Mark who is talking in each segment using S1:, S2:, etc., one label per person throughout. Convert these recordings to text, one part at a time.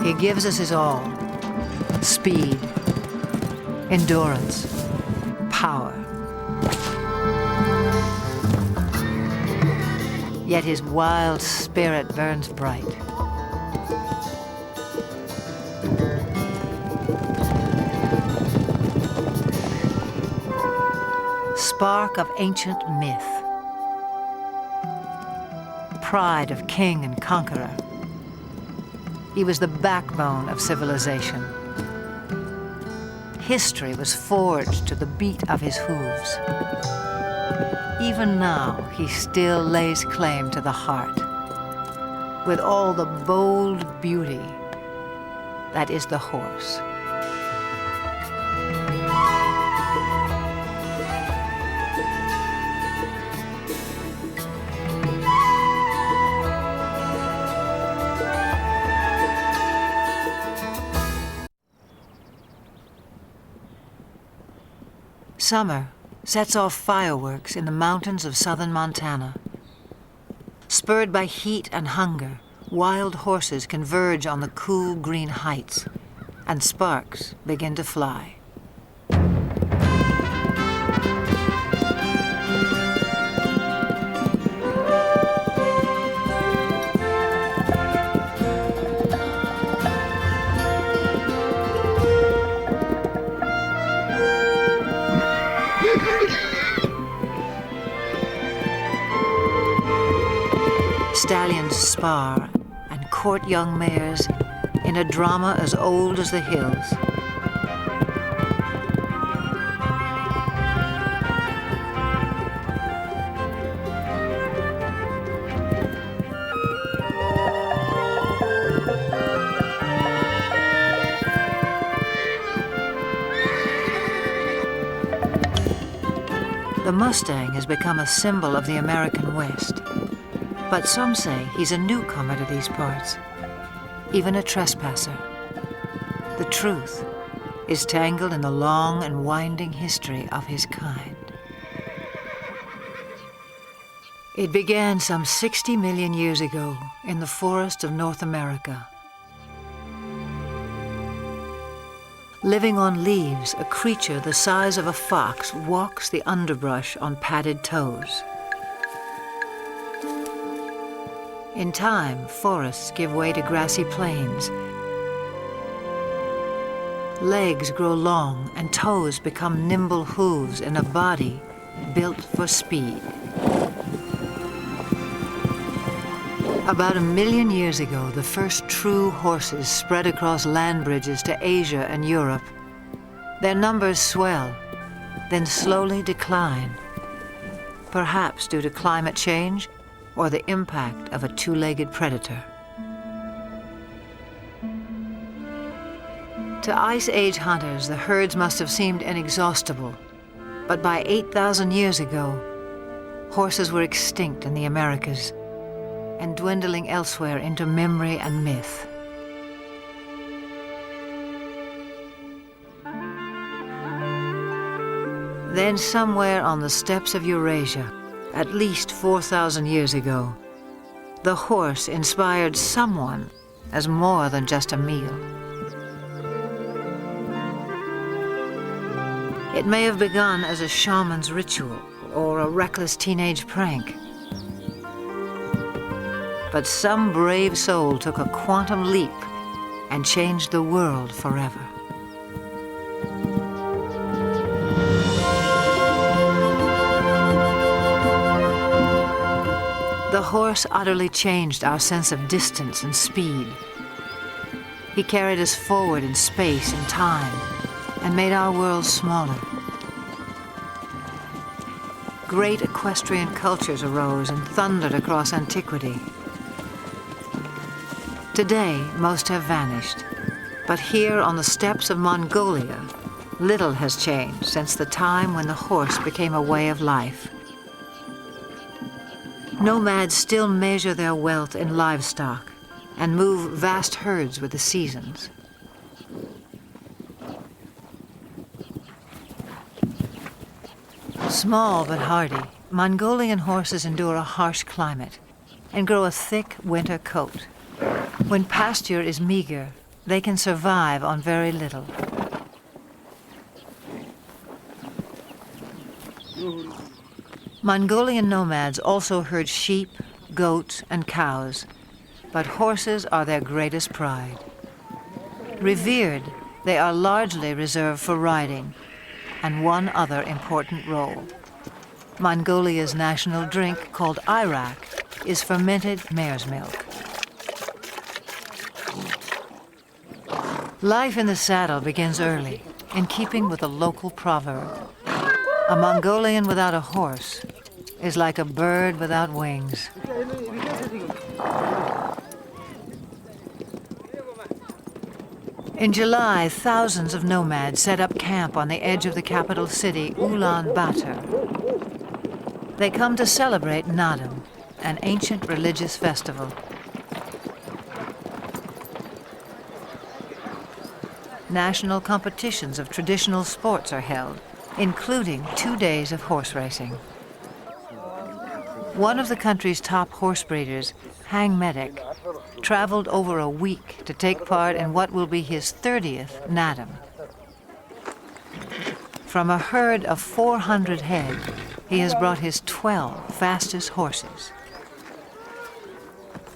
S1: He gives us his all: speed, endurance, power. Yet his wild spirit burns bright. Spark of ancient myth, pride of king and conqueror. He was the backbone of civilization. History was forged to the beat of his hooves. Even now, he still lays claim to the heart, with all the bold beauty that is the horse. Summer sets off fireworks in the mountains of southern Montana. Spurred by heat and hunger, wild horses converge on the cool green heights, and sparks begin to fly. Stallions spar and court young mares in a drama as old as the hills. The Mustang has become a symbol of the American West. But some say he's a newcomer to these parts, even a trespasser. The truth is tangled in the long and winding history of his kind. It began some 60 million years ago in the forests of North America. Living on leaves, a creature the size of a fox walks the underbrush on padded toes. In time, forests give way to grassy plains. Legs grow long and toes become nimble hooves in a body built for speed. About 1 million years ago, the first true horses spread across land bridges to Asia and Europe. Their numbers swell, then slowly decline, perhaps due to climate change or the impact of a two-legged predator. To Ice Age hunters, the herds must have seemed inexhaustible, but by 8,000 years ago, horses were extinct in the Americas and dwindling elsewhere into memory and myth. Then somewhere on the steppes of Eurasia, at least 4,000 years ago, the horse inspired someone as more than just a meal. It may have begun as a shaman's ritual or a reckless teenage prank. But some brave soul took a quantum leap and changed the world forever. The horse utterly changed our sense of distance and speed. He carried us forward in space and time and made our world smaller. Great equestrian cultures arose and thundered across antiquity. Today, most have vanished, but here on the steppes of Mongolia, little has changed since the time when the horse became a way of life. Nomads still measure their wealth in livestock and move vast herds with the seasons. Small but hardy, Mongolian horses endure a harsh climate and grow a thick winter coat. When pasture is meager, they can survive on very little. Mongolian nomads also herd sheep, goats, and cows, but horses are their greatest pride. Revered, they are largely reserved for riding, and one other important role. Mongolia's national drink, called irak, is fermented mare's milk. Life in the saddle begins early, in keeping with a local proverb. A Mongolian without a horse is like a bird without wings. In July, thousands of nomads set up camp on the edge of the capital city, Ulaanbaatar. They come to celebrate Naadam, an ancient religious festival. National competitions of traditional sports are held, including 2 days of horse racing. One of the country's top horse breeders, handicapped, traveled over a week to take part in what will be his 30th Naadam. From a herd of 400 head, he has brought his 12 fastest horses.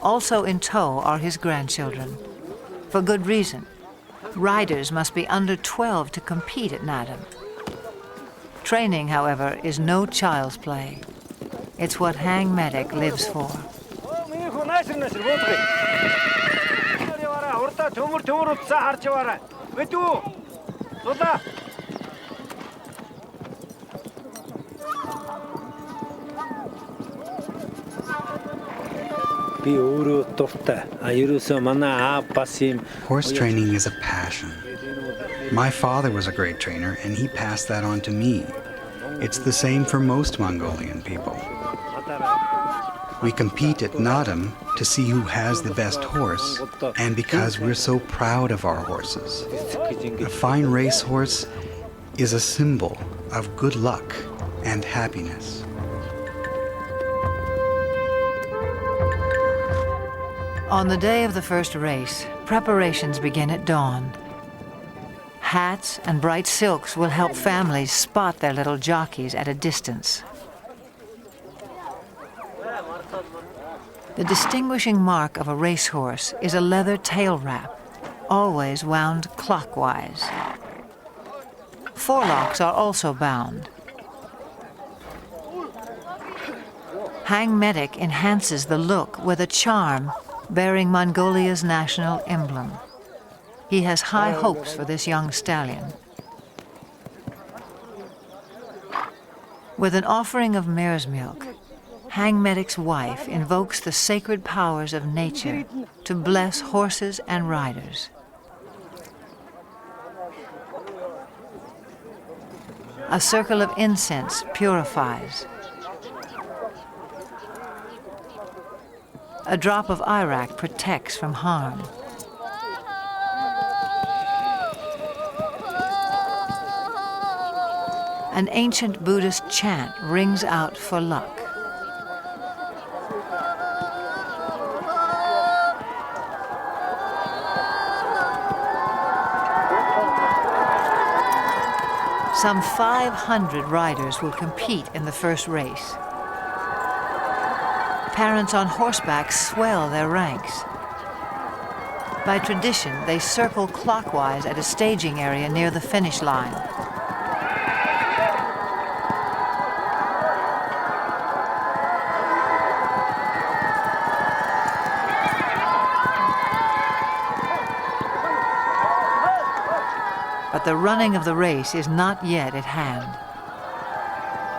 S1: Also in tow are his grandchildren. For good reason. Riders must be under 12 to compete at Naadam. Training, however, is no child's play. It's what handicapped lives for.
S2: Horse training is a passion. My father was a great trainer, and he passed that on to me. It's the same for most Mongolian people. We compete at Naadam to see who has the best horse, and because we're so proud of our horses. A fine racehorse is a symbol of good luck and happiness.
S1: On the day of the first race, preparations begin at dawn. Hats and bright silks will help families spot their little jockeys at a distance. The distinguishing mark of a racehorse is a leather tail wrap, always wound clockwise. Forelocks are also bound. Handicapped enhances the look with a charm bearing Mongolia's national emblem. He has high hopes for this young stallion. With an offering of mare's milk, Handicapped's wife invokes the sacred powers of nature to bless horses and riders. A circle of incense purifies. A drop of irak protects from harm. An ancient Buddhist chant rings out for luck. Some 500 riders will compete in the first race. Parents on horseback swell their ranks. By tradition, they circle clockwise at a staging area near the finish line. But the running of the race is not yet at hand.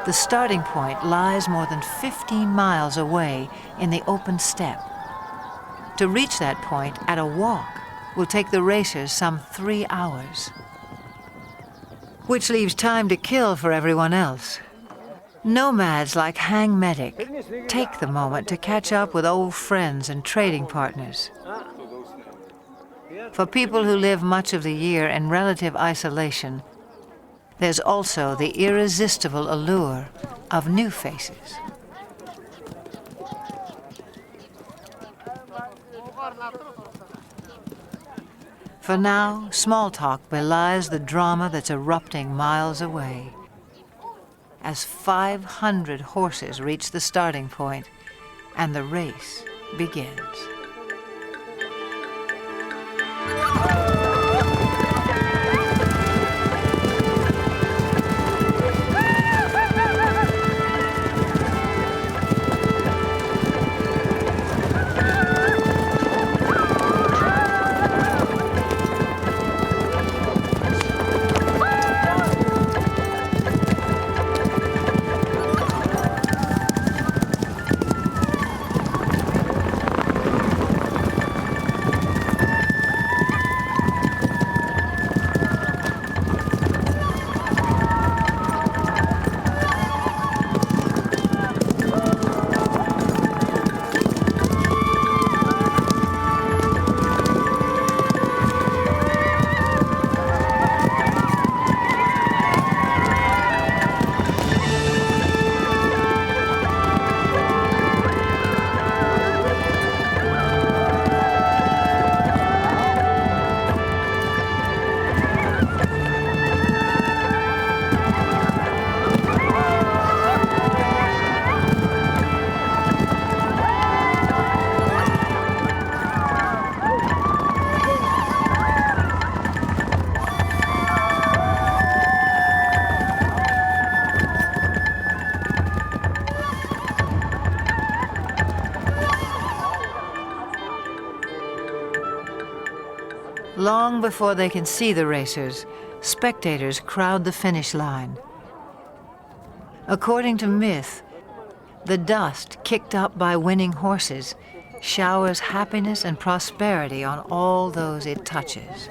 S1: The starting point lies more than 15 miles away in the open steppe. To reach that point at a walk will take the racers some 3 hours, which leaves time to kill for everyone else. Nomads like handicapped take the moment to catch up with old friends and trading partners. For people who live much of the year in relative isolation, there's also the irresistible allure of new faces. For now, small talk belies the drama that's erupting miles away. As 500 horses reach the starting point, and the race begins. Long before they can see the racers, spectators crowd the finish line. According to myth, the dust kicked up by winning horses showers happiness and prosperity on all those it touches.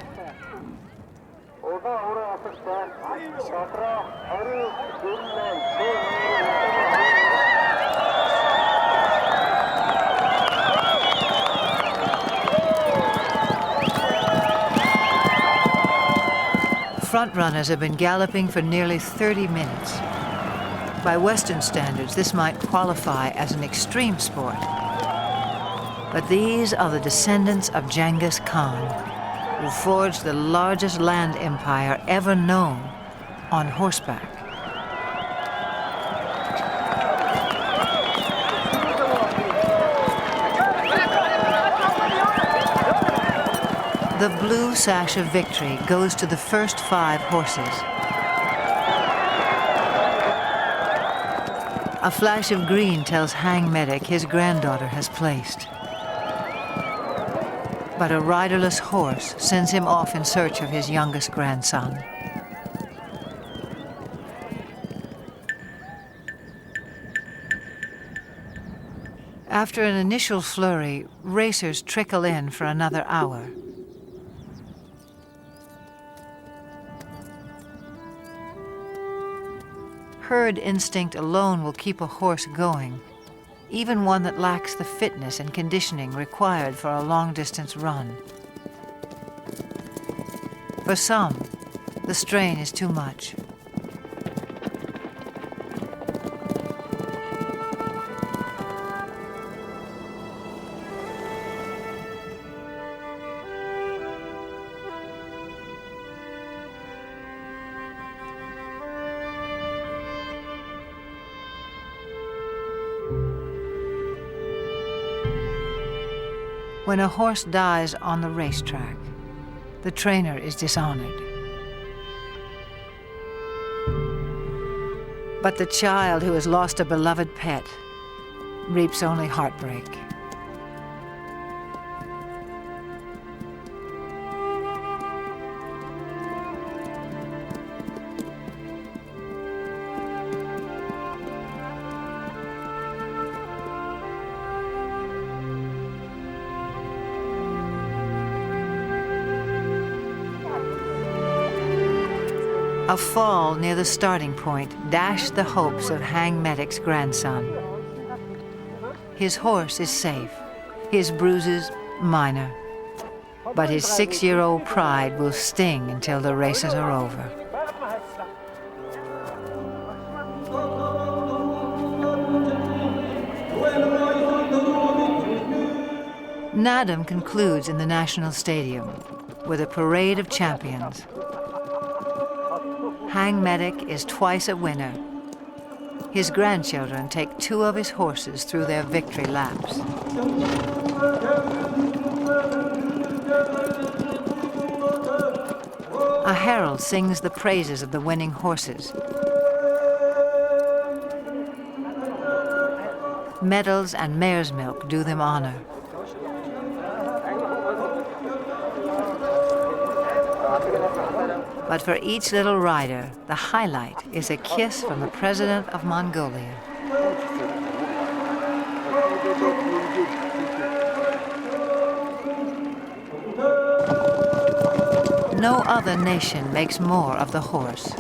S1: Frontrunners have been galloping for nearly 30 minutes. By Western standards, this might qualify as an extreme sport. But these are the descendants of Genghis Khan, who forged the largest land empire ever known on horseback. The blue sash of victory goes to the first 5 horses. A flash of green tells Hang Medic his granddaughter has placed. But a riderless horse sends him off in search of his youngest grandson. After an initial flurry, racers trickle in for another hour. Herd instinct alone will keep a horse going, even one that lacks the fitness and conditioning required for a long-distance run. For some, the strain is too much. When a horse dies on the racetrack, the trainer is dishonored. But the child who has lost a beloved pet reaps only heartbreak. A fall near the starting point dashed the hopes of Hang Medic's grandson. His horse is safe, his bruises minor, but his 6-year-old pride will sting until the races are over. Nadam concludes in the National Stadium. with a parade of champions. Hang Medic is twice a winner. His grandchildren take 2 of his horses through their victory laps. A herald sings the praises of the winning horses. Medals and mare's milk do them honor. But for each little rider, the highlight is a kiss from the president of Mongolia. No other nation makes more of the horse.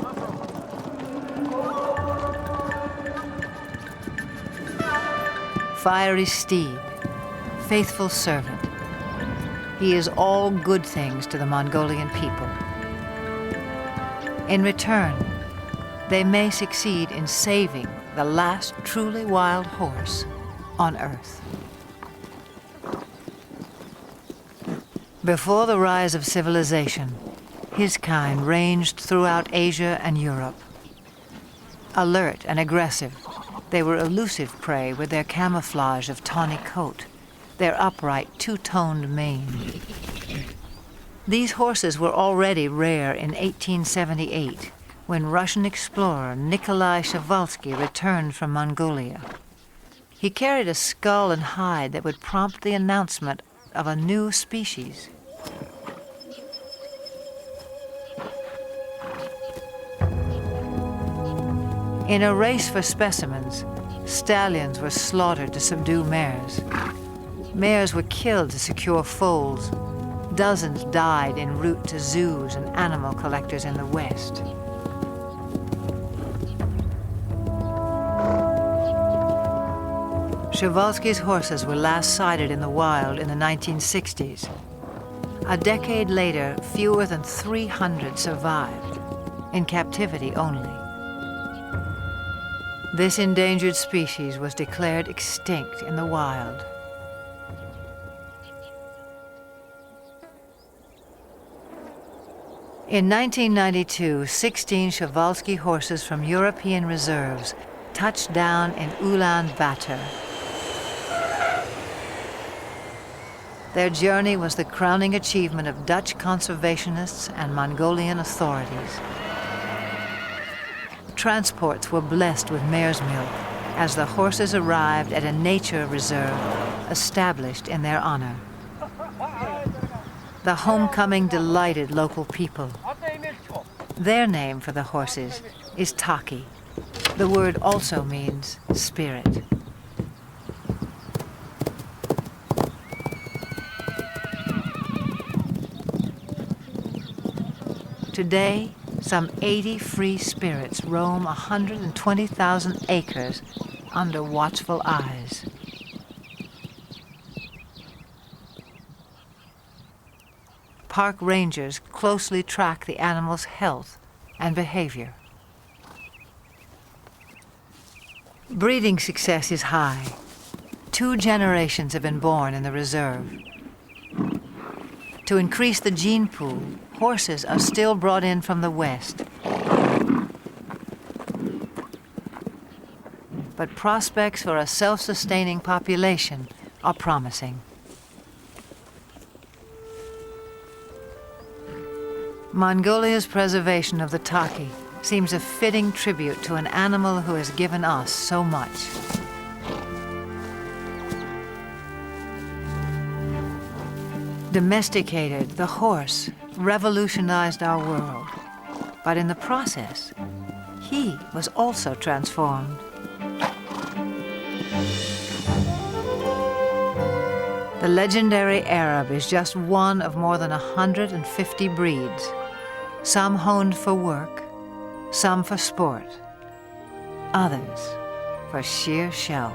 S1: Fiery steed, faithful servant. He is all good things to the Mongolian people. In return, they may succeed in saving the last truly wild horse on Earth. Before the rise of civilization, his kind ranged throughout Asia and Europe. Alert and aggressive, they were elusive prey with their camouflage of tawny coat, their upright two-toned mane. These horses were already rare in 1878, when Russian explorer Nikolai Przewalski returned from Mongolia. He carried a skull and hide that would prompt the announcement of a new species. In a race for specimens, stallions were slaughtered to subdue mares. Mares were killed to secure foals. Dozens died en route to zoos and animal collectors in the West. Przewalski's horses were last sighted in the wild in the 1960s. A decade later, fewer than 300 survived, in captivity only. This endangered species was declared extinct in the wild. In 1992, 16 Przewalski horses from European reserves touched down in Ulaanbaatar. Their journey was the crowning achievement of Dutch conservationists and Mongolian authorities. Transports were blessed with mare's milk as the horses arrived at a nature reserve established in their honor. The homecoming delighted local people. Their name for the horses is Taki. The word also means spirit. Today, some 80 free spirits roam 120,000 acres under watchful eyes. Park rangers closely track the animal's health and behavior. Breeding success is high. 2 generations have been born in the reserve. To increase the gene pool, horses are still brought in from the West. But prospects for a self-sustaining population are promising. Mongolia's preservation of the Taki seems a fitting tribute to an animal who has given us so much. Domesticated, the horse revolutionized our world, but in the process, he was also transformed. The legendary Arab is just one of more than 150 breeds, some honed for work, some for sport, others for sheer show.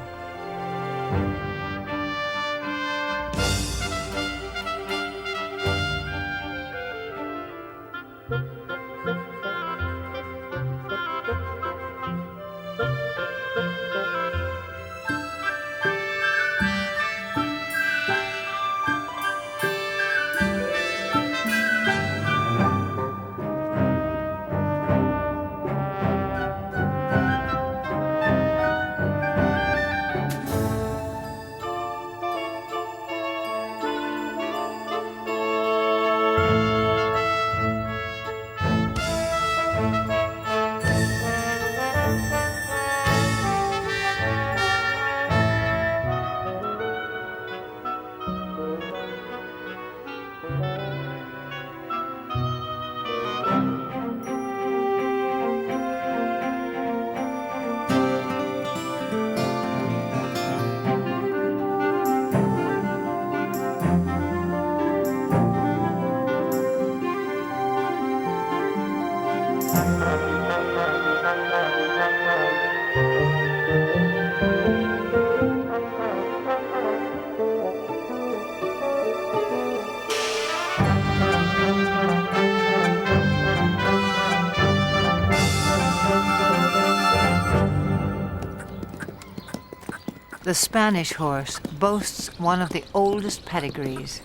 S1: The Spanish horse boasts one of the oldest pedigrees.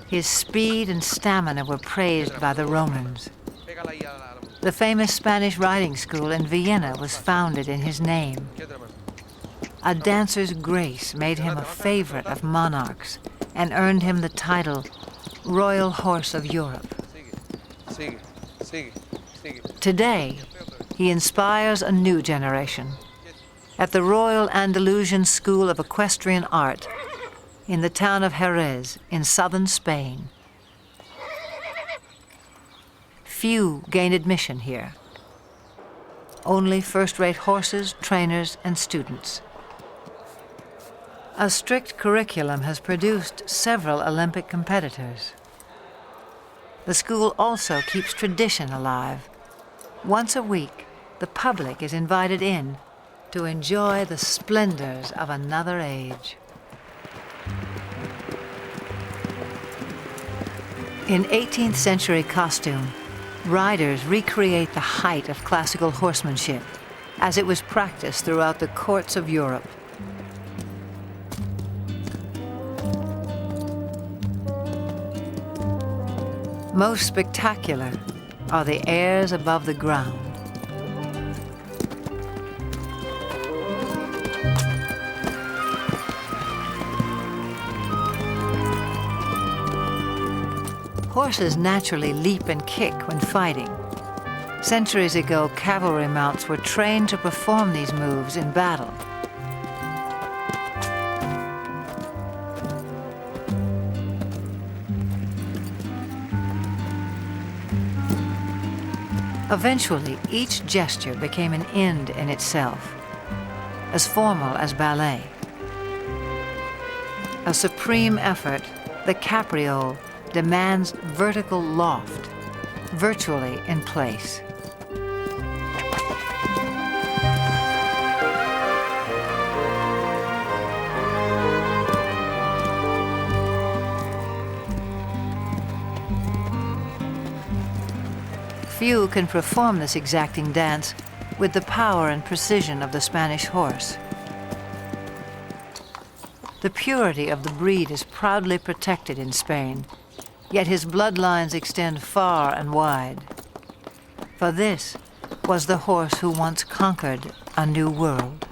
S1: His speed and stamina were praised by the Romans. The famous Spanish riding school in Vienna was founded in his name. A dancer's grace made him a favorite of monarchs and earned him the title Royal Horse of Europe. Today, he inspires a new generation. At the Royal Andalusian School of Equestrian Art in the town of Jerez in southern Spain. Few gain admission here. Only first-rate horses, trainers, and students. A strict curriculum has produced several Olympic competitors. The school also keeps tradition alive. Once a week, the public is invited in to enjoy the splendors of another age. In 18th century costume, riders recreate the height of classical horsemanship as it was practiced throughout the courts of Europe. Most spectacular are the airs above the ground. Horses naturally leap and kick when fighting. Centuries ago, cavalry mounts were trained to perform these moves in battle. Eventually, each gesture became an end in itself, as formal as ballet. A supreme effort, the capriole demands vertical loft, virtually in place. Few can perform this exacting dance with the power and precision of the Spanish horse. The purity of the breed is proudly protected in Spain, yet his bloodlines extend far and wide. For this was the horse who once conquered a new world.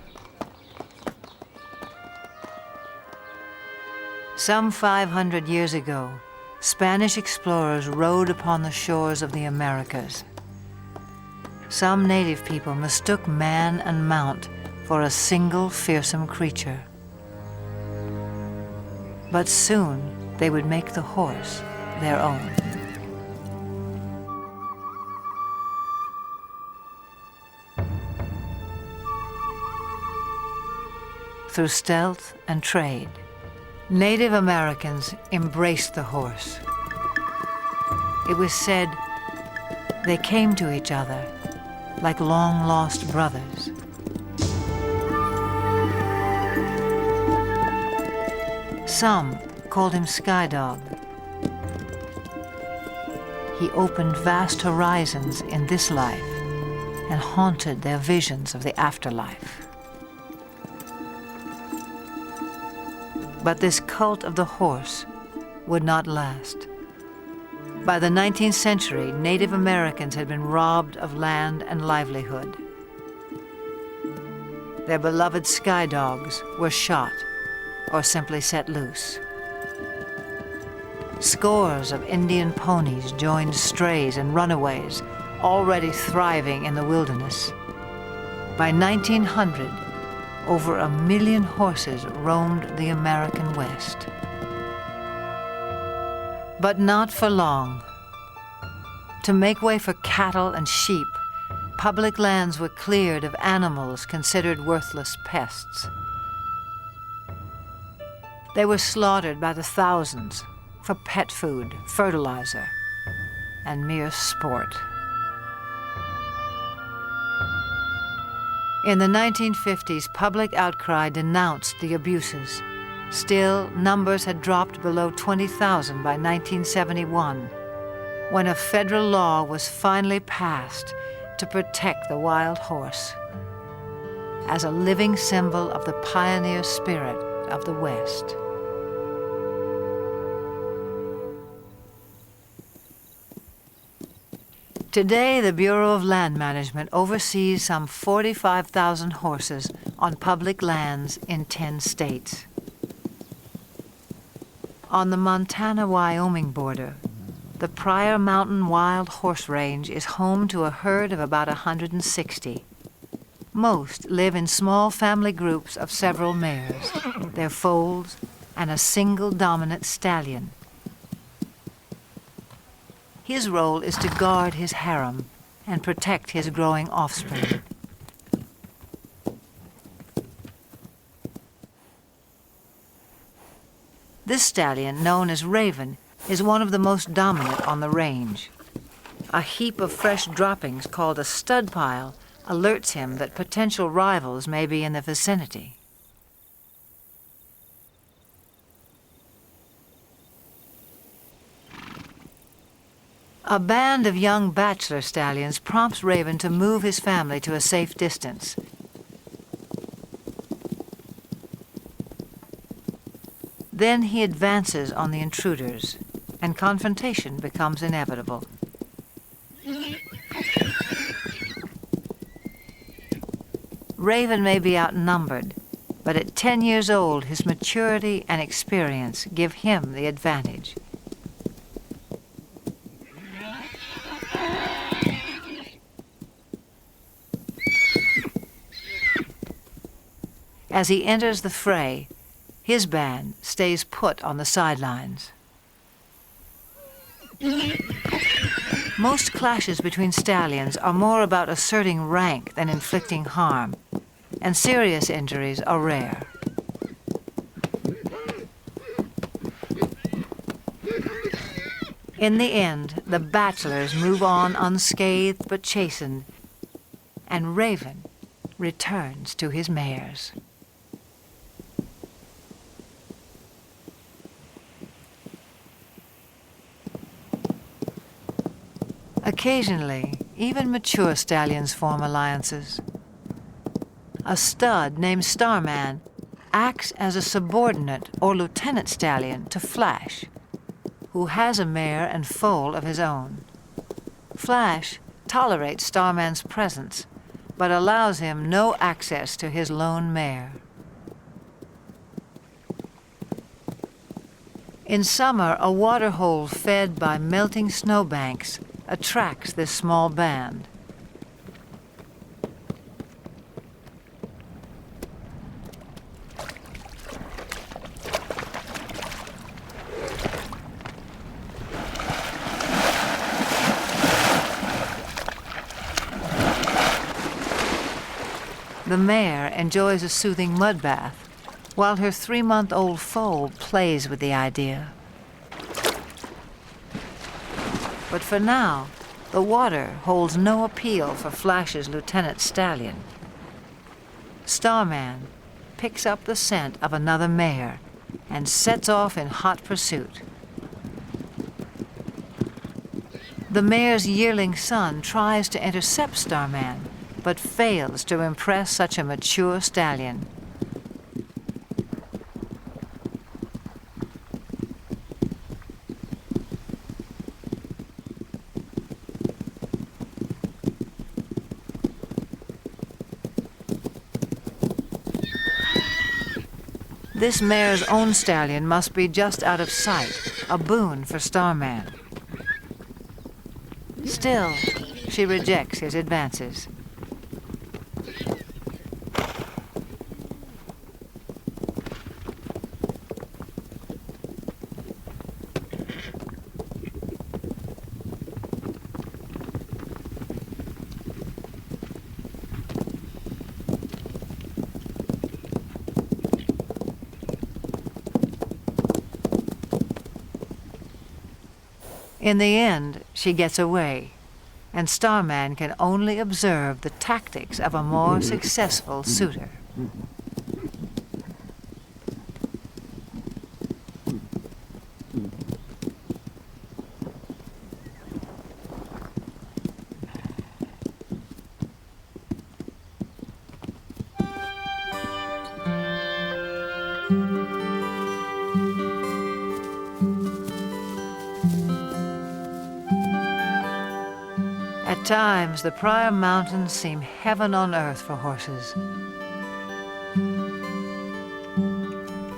S1: Some 500 years ago, Spanish explorers rode upon the shores of the Americas. Some native people mistook man and mount for a single fearsome creature. But soon they would make the horse their own. Through stealth and trade, Native Americans embraced the horse. It was said they came to each other like long-lost brothers. Some called him Sky Dog. He opened vast horizons in this life and haunted their visions of the afterlife. But this cult of the horse would not last. By the 19th century, Native Americans had been robbed of land and livelihood. Their beloved sky dogs were shot or simply set loose. Scores of Indian ponies joined strays and runaways, already thriving in the wilderness. By 1900, over 1 million horses roamed the American West. But not for long. To make way for cattle and sheep, public lands were cleared of animals considered worthless pests. They were slaughtered by the thousands for pet food, fertilizer, and mere sport. In the 1950s, public outcry denounced the abuses. Still, numbers had dropped below 20,000 by 1971, when a federal law was finally passed to protect the wild horse. as a living symbol of the pioneer spirit of the West. Today, the Bureau of Land Management oversees some 45,000 horses on public lands in 10 states. On the Montana-Wyoming border, the Pryor Mountain Wild Horse Range is home to a herd of about 160. Most live in small family groups of several mares, their foals, and a single dominant stallion. His role is to guard his harem and protect his growing offspring. This stallion, known as Raven, is one of the most dominant on the range. A heap of fresh droppings called a stud pile alerts him that potential rivals may be in the vicinity. A band of young bachelor stallions prompts Raven to move his family to a safe distance. Then he advances on the intruders, and confrontation becomes inevitable. Raven may be outnumbered, but at 10 years old, his maturity and experience give him the advantage. As he enters the fray, his band stays put on the sidelines. Most clashes between stallions are more about asserting rank than inflicting harm, and serious injuries are rare. In the end, the bachelors move on unscathed but chastened, and Raven returns to his mares. Occasionally, even mature stallions form alliances. A stud named Starman acts as a subordinate or lieutenant stallion to Flash, who has a mare and foal of his own. Flash tolerates Starman's presence, but allows him no access to his lone mare. In summer, a waterhole fed by melting snowbanks attracts this small band. The mare enjoys a soothing mud bath, while her 3-month-old foal plays with the idea. But for now, the water holds no appeal for Flash's lieutenant stallion. Starman picks up the scent of another mare and sets off in hot pursuit. The mare's yearling son tries to intercept Starman, but fails to impress such a mature stallion. This mare's own stallion must be just out of sight, a boon for Starman. Still, she rejects his advances. In the end, she gets away, and Starman can only observe the tactics of a more successful suitor. times, the Pryor Mountains seem heaven on earth for horses.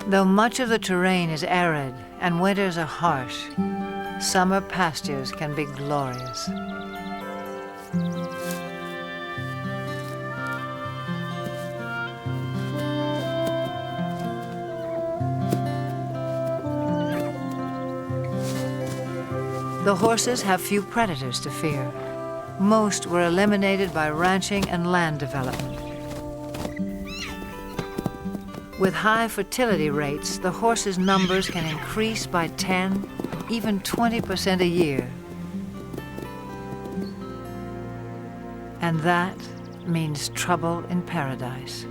S1: Though much of the terrain is arid and winters are harsh, summer pastures can be glorious. The horses have few predators to fear. Most were eliminated by ranching and land development. With high fertility rates, the horses' numbers can increase by 10, even 20% a year. And that means trouble in paradise.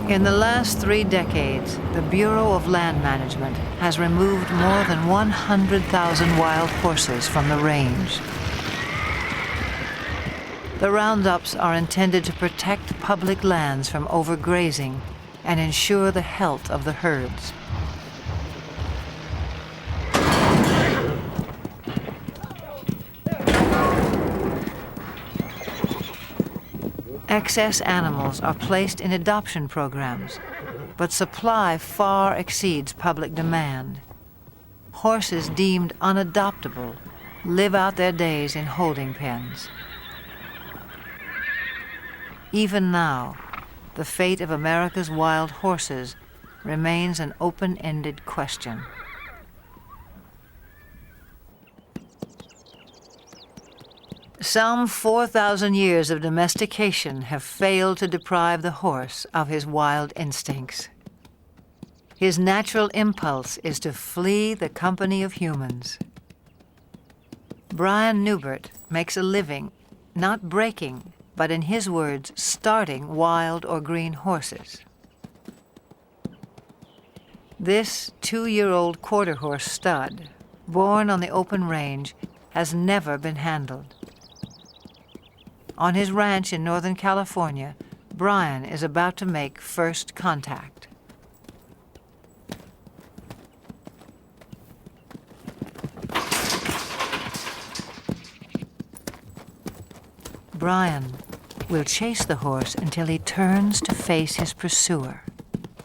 S1: In the last 3 decades, the Bureau of Land Management has removed more than 100,000 wild horses from the range. The roundups are intended to protect public lands from overgrazing and ensure the health of the herds. Excess animals are placed in adoption programs, but supply far exceeds public demand. Horses deemed unadoptable live out their days in holding pens. Even now, the fate of America's wild horses remains an open-ended question. Some 4,000 years of domestication have failed to deprive the horse of his wild instincts. His natural impulse is to flee the company of humans. Brian Newbert makes a living not breaking, but in his words, starting wild or green horses. This 2-year-old quarter horse stud, born on the open range, has never been handled. On his ranch in Northern California, Brian is about to make first contact. Brian will chase the horse until he turns to face his pursuer.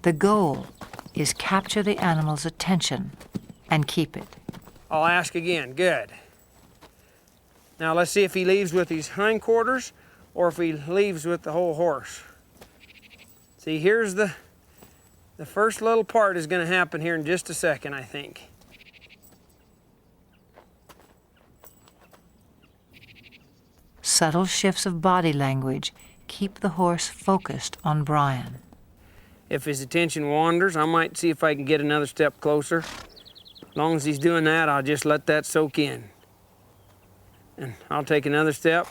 S1: The goal is capture the animal's attention and keep it.
S3: I'll ask again. Good. Now let's see if he leaves with his hindquarters or if he leaves with the whole horse. See, here's the first little part is going to happen here in just a second, I think.
S1: Subtle shifts of body language keep the horse focused on Brian.
S3: If his attention wanders, I might see if I can get another step closer. As long as he's doing that, I'll just let that soak in. And I'll take another step.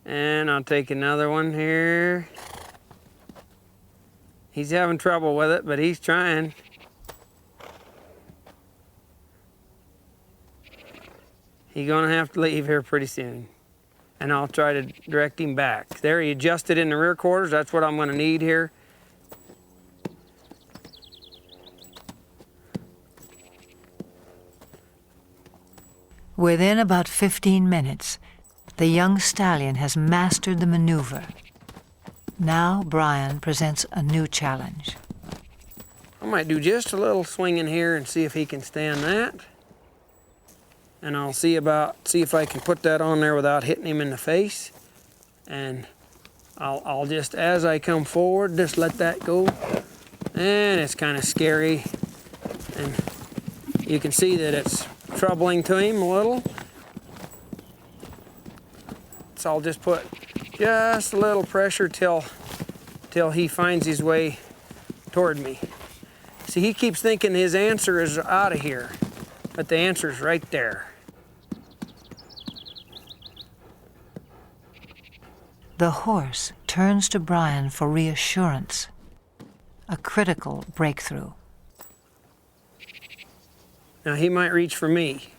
S3: And I'll take another one here. He's having trouble with it, but he's trying. He's gonna have to leave here pretty soon. And I'll try to direct him back. There, he adjusted in the rear quarters. That's what I'm gonna need here.
S1: Within about 15 minutes, the young stallion has mastered the maneuver. Now Brian presents a new challenge.
S3: I might do just a little swinging here and see if he can stand that. And I'll see if I can put that on there without hitting him in the face. And I'll just, as I come forward, just let that go. And it's kind of scary. And you can see that it's troubling to him a little. So I'll just put just a little pressure till he finds his way toward me. See, he keeps thinking his answer is out of here, but the answer's right there.
S1: The horse turns to Brian for reassurance, a critical breakthrough.
S3: Now he might reach for me.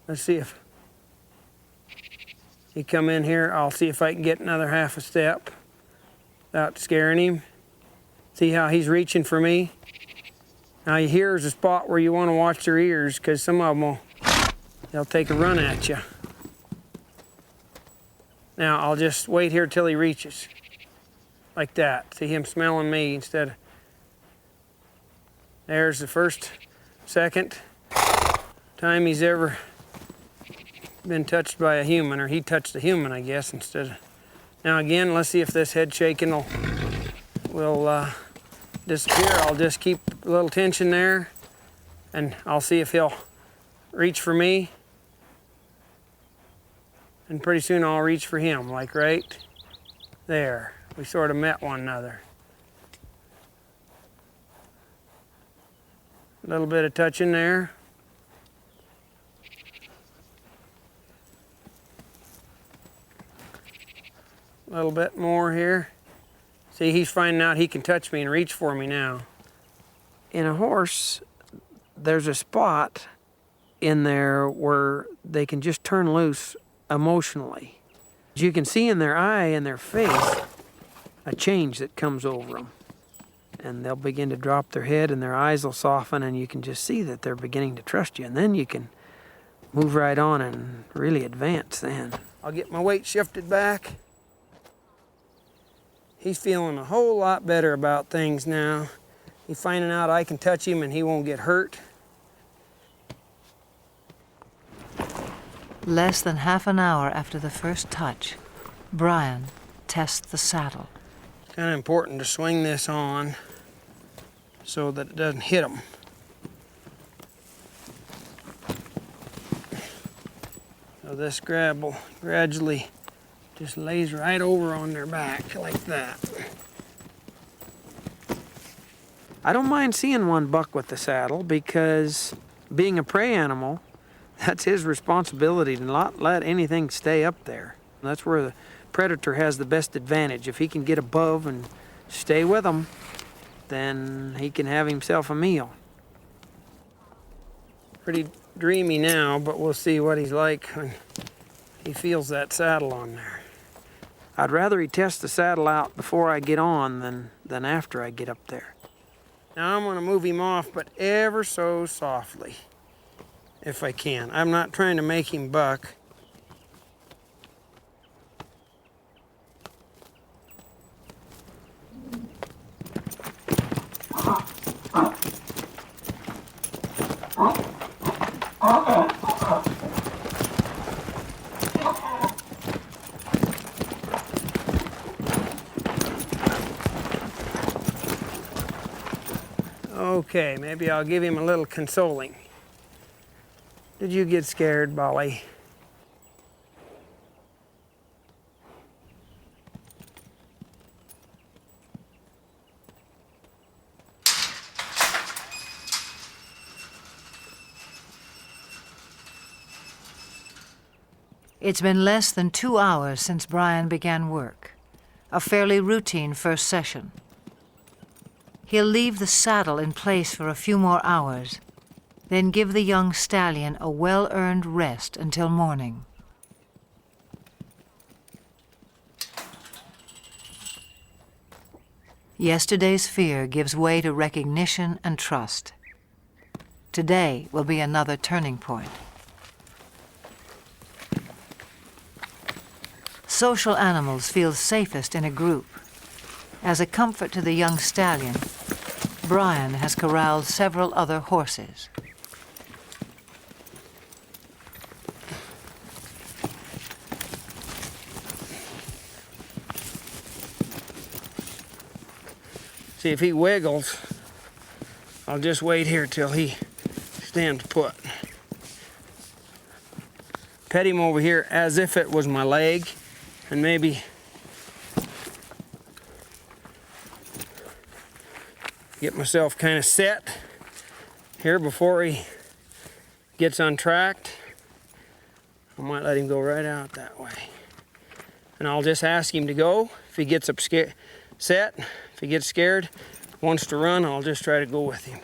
S3: Let's see if He come in here, I'll see if I can get another half a step without scaring him. See how he's reaching for me? Now here's a spot where you want to watch their ears, because some of them they'll take a run at you. Now I'll just wait here till he reaches. Like that. See him smelling me instead of... There's the first, second time he's ever been touched by a human, or he touched a human, I guess, instead of... Now again, let's see if this head shaking will disappear. I'll just keep a little tension there, and I'll see if he'll reach for me. And pretty soon I'll reach for him, like right there. We sort of met one another. A little bit of touching there. A little bit more here. See, he's finding out he can touch me and reach for me now. In a horse, there's a spot in there where they can just turn loose emotionally. You can see in their eye and their face a change that comes over them. And they'll begin to drop their head and their eyes will soften, and you can just see that they're beginning to trust you. And then you can move right on and really advance then. I'll get my weight shifted back. He's feeling a whole lot better about things now. He's finding out I can touch him and he won't get hurt.
S1: Less than half an hour after the first touch, Brian tests the saddle.
S3: It's kind of important to swing this on so that it doesn't hit him. So this grab will gradually just lays right over on their back like that. I don't mind seeing one buck with the saddle, because being a prey animal, that's his responsibility to not let anything stay up there. That's where the predator has the best advantage. If he can get above and stay with them, then he can have himself a meal. Pretty dreamy now, but we'll see what he's like when he feels that saddle on there. I'd rather he test the saddle out before I get on than after I get up there. Now I'm gonna move him off, but ever so softly, if I can. I'm not trying to make him buck. Okay, maybe I'll give him a little consoling. Did you get scared, Bolly?
S1: It's been less than 2 hours since Brian began work, a fairly routine first session. He'll leave the saddle in place for a few more hours, then give the young stallion a well-earned rest until morning. Yesterday's fear gives way to recognition and trust. Today will be another turning point. Social animals feel safest in a group. As a comfort to the young stallion, Brian has corralled several other horses.
S3: See, if he wiggles, I'll just wait here till he stands put. Pet him over here as if it was my leg, and maybe get myself kind of set here before he gets untracked. I might let him go right out that way. And I'll just ask him to go. If he gets up set, if he gets scared, wants to run, I'll just try to go with him.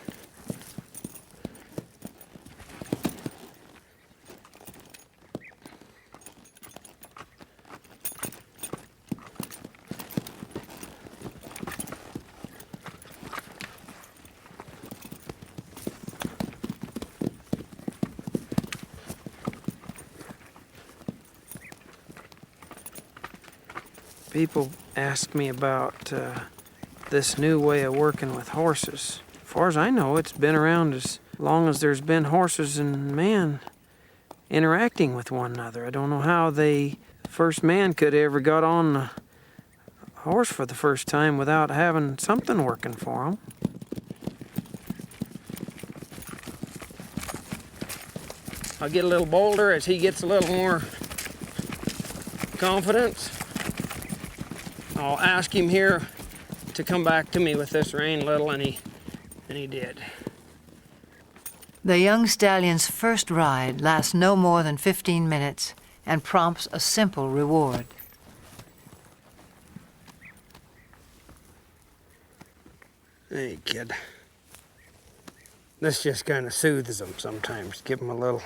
S3: People ask me about this new way of working with horses. As far as I know, it's been around as long as there's been horses and man interacting with one another. I don't know how the first man could ever got on a horse for the first time without having something working for him. I'll get a little bolder as he gets a little more confidence. I'll ask him here to come back to me with this rein a little, and he did.
S1: The young stallion's first ride lasts no more than 15 minutes and prompts a simple reward.
S3: Hey, kid. This just kind of soothes them sometimes. Give them a little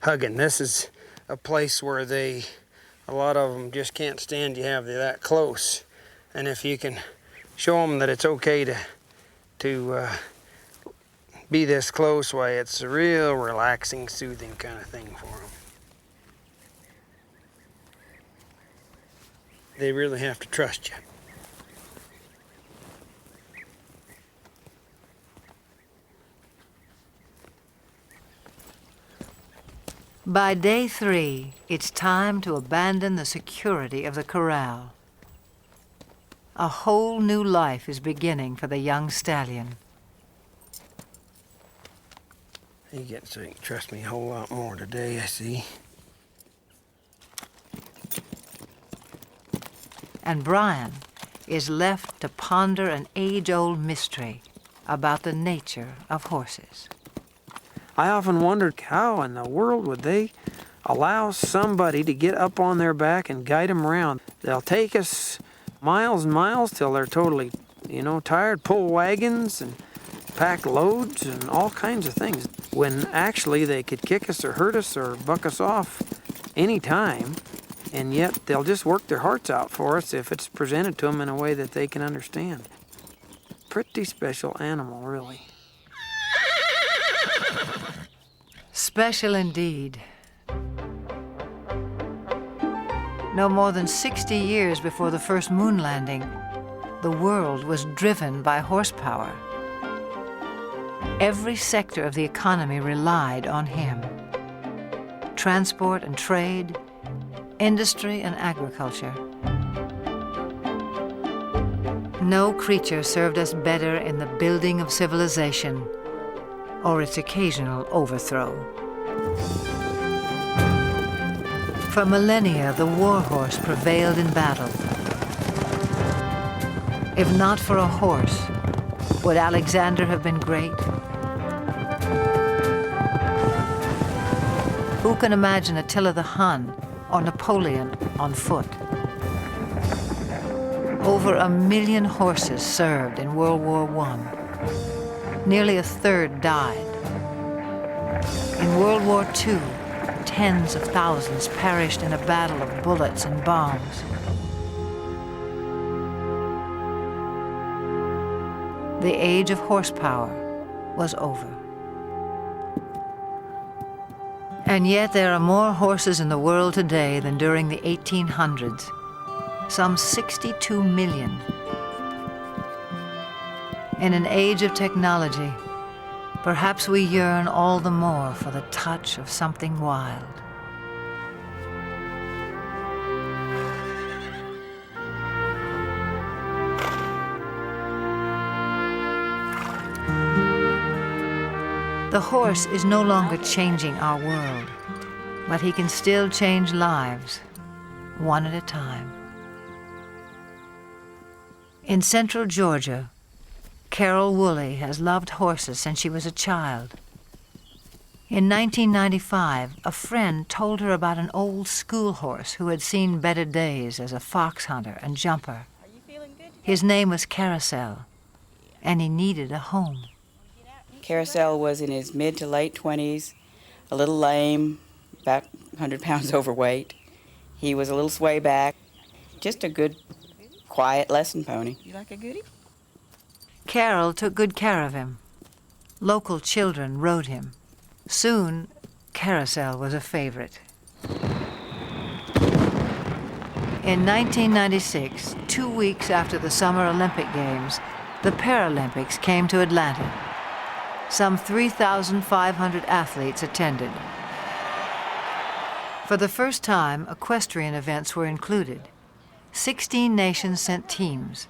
S3: hugging. This is a place where a lot of them just can't stand you have you that close. And if you can show them that it's okay to be this close, why, it's a real relaxing, soothing kind of thing for them. They really have to trust you.
S1: By day 3, it's time to abandon the security of the corral. A whole new life is beginning for the young stallion.
S3: He gets so he can trust me a whole lot more today, I see.
S1: And Brian is left to ponder an age-old mystery about the nature of horses.
S3: I often wondered how in the world would they allow somebody to get up on their back and guide them around. They'll take us miles and miles till they're totally, tired, pull wagons and pack loads and all kinds of things, when actually they could kick us or hurt us or buck us off any time, and yet they'll just work their hearts out for us if it's presented to them in a way that they can understand. Pretty special animal, really.
S1: Special indeed. No more than 60 years before the first moon landing, the world was driven by horsepower. Every sector of the economy relied on him. Transport and trade, industry and agriculture. No creature served us better in the building of civilization or its occasional overthrow. For millennia, the war horse prevailed in battle. If not for a horse, would Alexander have been great? Who can imagine Attila the Hun or Napoleon on foot? Over 1 million horses served in World War I. Nearly a third died. In World War II, tens of thousands perished in a battle of bullets and bombs. The age of horsepower was over. And yet there are more horses in the world today than during the 1800s, some 62 million. In an age of technology, perhaps we yearn all the more for the touch of something wild. The horse is no longer changing our world, but he can still change lives, one at a time. In central Georgia, Carol Woolley has loved horses since she was a child. In 1995, a friend told her about an old school horse who had seen better days as a fox hunter and jumper. His name was Carousel, and he needed a home.
S4: Carousel was in his mid to late 20s, a little lame, about 100 pounds overweight. He was a little sway back, just a good, quiet lesson pony.
S5: You like a goodie?
S1: Carol took good care of him. Local children rode him. Soon, Carousel was a favorite. In 1996, 2 weeks after the Summer Olympic Games, the Paralympics came to Atlanta. Some 3,500 athletes attended. For the first time, equestrian events were included. 16 nations sent teams.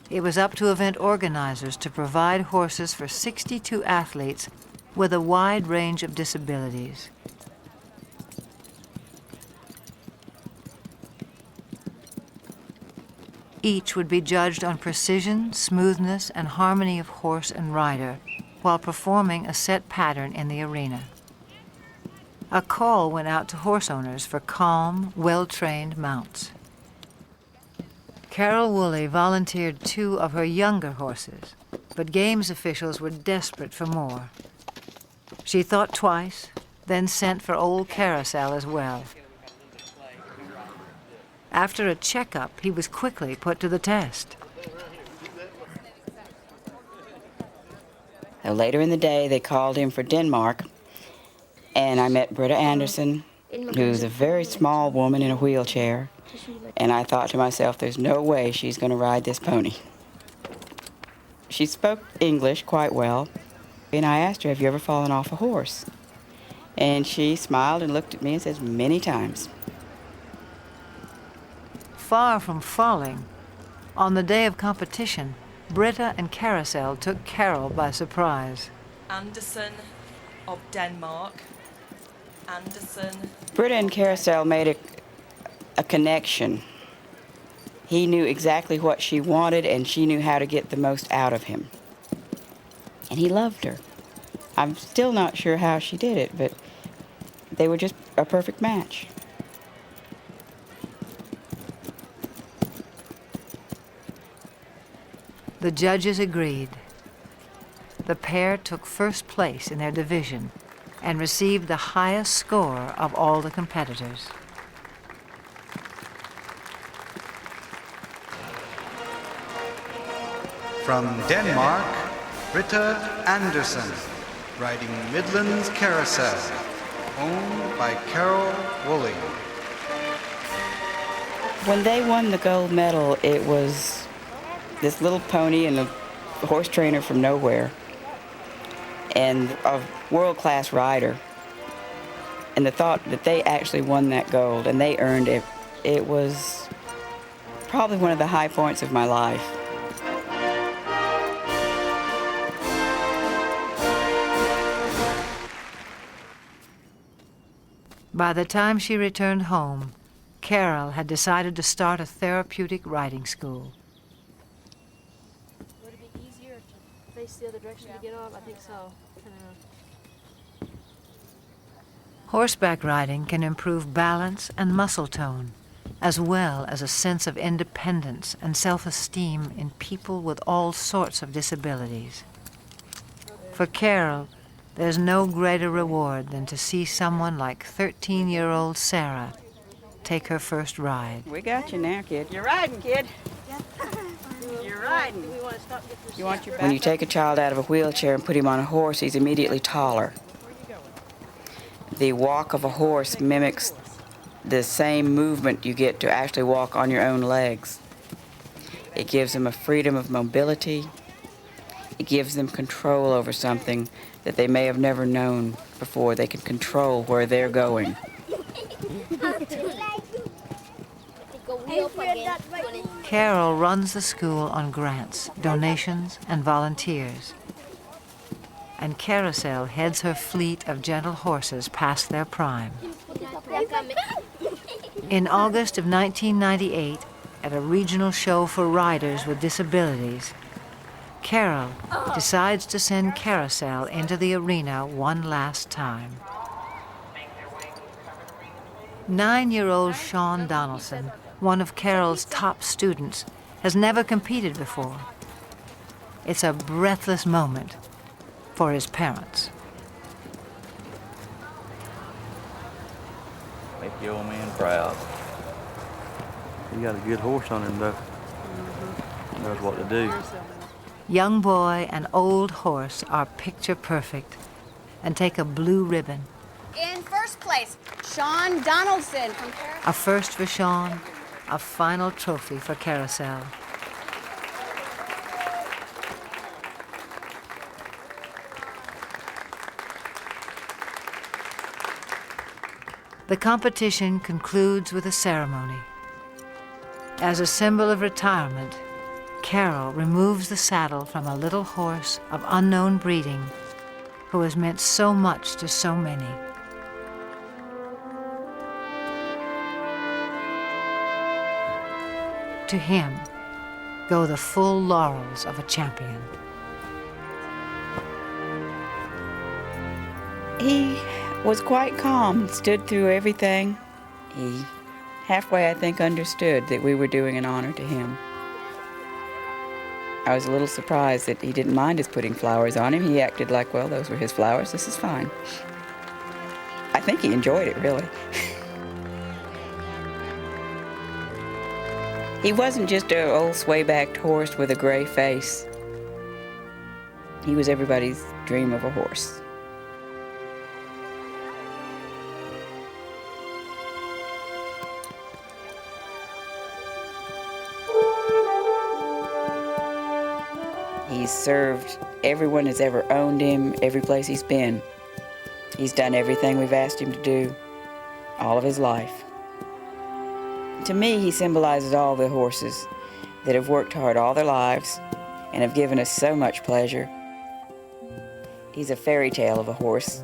S1: It was up to event organizers to provide horses for 62 athletes with a wide range of disabilities. Each would be judged on precision, smoothness, and harmony of horse and rider while performing a set pattern in the arena. A call went out to horse owners for calm, well-trained mounts. Carol Woolley volunteered 2 of her younger horses, but games officials were desperate for more. She thought twice, then sent for old Carousel as well. After a checkup, he was quickly put to the test.
S4: Now, later in the day, they called him for Denmark, and I met Britta Anderson, who's a very small woman in a wheelchair, and I thought to myself, there's no way she's going to ride this pony. She spoke English quite well, and I asked her, have you ever fallen off a horse? And she smiled and looked at me and says, many times.
S1: Far from falling, on the day of competition, Britta and Carousel took Carol by surprise.
S5: Anderson of Denmark. Anderson.
S4: Britta and Carousel made a connection. He knew exactly what she wanted, and she knew how to get the most out of him. And he loved her. I'm still not sure how she did it, but they were just a perfect match.
S1: The judges agreed. The pair took first place in their division and received the highest score of all the competitors.
S2: From Denmark, Britta Anderson, riding Midland's Carousel, owned by Carol Woolley.
S4: When they won the gold medal, it was this little pony and a horse trainer from nowhere and a world-class rider. And the thought that they actually won that gold and they earned it, it was probably one of the high points of my life.
S1: By the time she returned home, Carol had decided to start a therapeutic riding school.
S6: Would it be easier to face the other direction to get off? I think so.
S1: Horseback riding can improve balance and muscle tone, as well as a sense of independence and self-esteem in people with all sorts of disabilities. For Carol, there's no greater reward than to see someone like 13-year-old Sarah take her first ride.
S4: We got you now, kid. You're riding, kid. You're riding. You want your back? When you take a child out of a wheelchair and put him on a horse, he's immediately taller. The walk of a horse mimics the same movement you get to actually walk on your own legs. It gives them a freedom of mobility. It gives them control over something that they may have never known before. They can control where they're going.
S1: Carol runs the school on grants, donations, and volunteers. And Carousel heads her fleet of gentle horses past their prime. In August of 1998, at a regional show for riders with disabilities, Carol decides to send Carousel into the arena one last time. 9-year-old Sean Donaldson, one of Carol's top students, has never competed before. It's a breathless moment for his parents.
S7: Make your old man proud. You got a good horse on him, though. Knows what to do.
S1: Young boy and old horse are picture perfect and take a blue ribbon,
S8: In first place, Sean Donaldson from Carousel.
S1: A first for Sean, a final trophy for Carousel. The competition concludes with a ceremony. As a symbol of retirement, Carol removes the saddle from a little horse of unknown breeding who has meant so much to so many. To him go the full laurels of a champion.
S4: He was quite calm, stood through everything. He halfway, I think, understood that we were doing an honor to him. I was a little surprised that he didn't mind us putting flowers on him. He acted like, well, those were his flowers, this is fine. I think he enjoyed it, really. He wasn't just an old sway-backed horse with a gray face. He was everybody's dream of a horse. He's served everyone that's ever owned him, every place he's been. He's done everything we've asked him to do, all of his life. To me, he symbolizes all the horses that have worked hard all their lives and have given us so much pleasure. He's a fairy tale of a horse,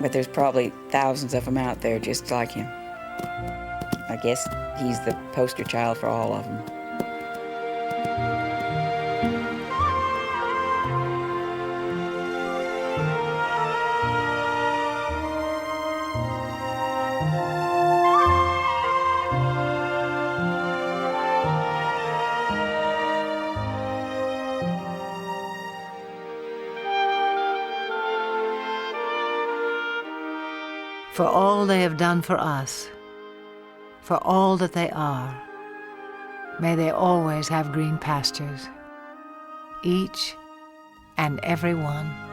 S4: but there's probably thousands of them out there just like him. I guess he's the poster child for all of them.
S1: For all they have done for us, for all that they are, may they always have green pastures, each and every one.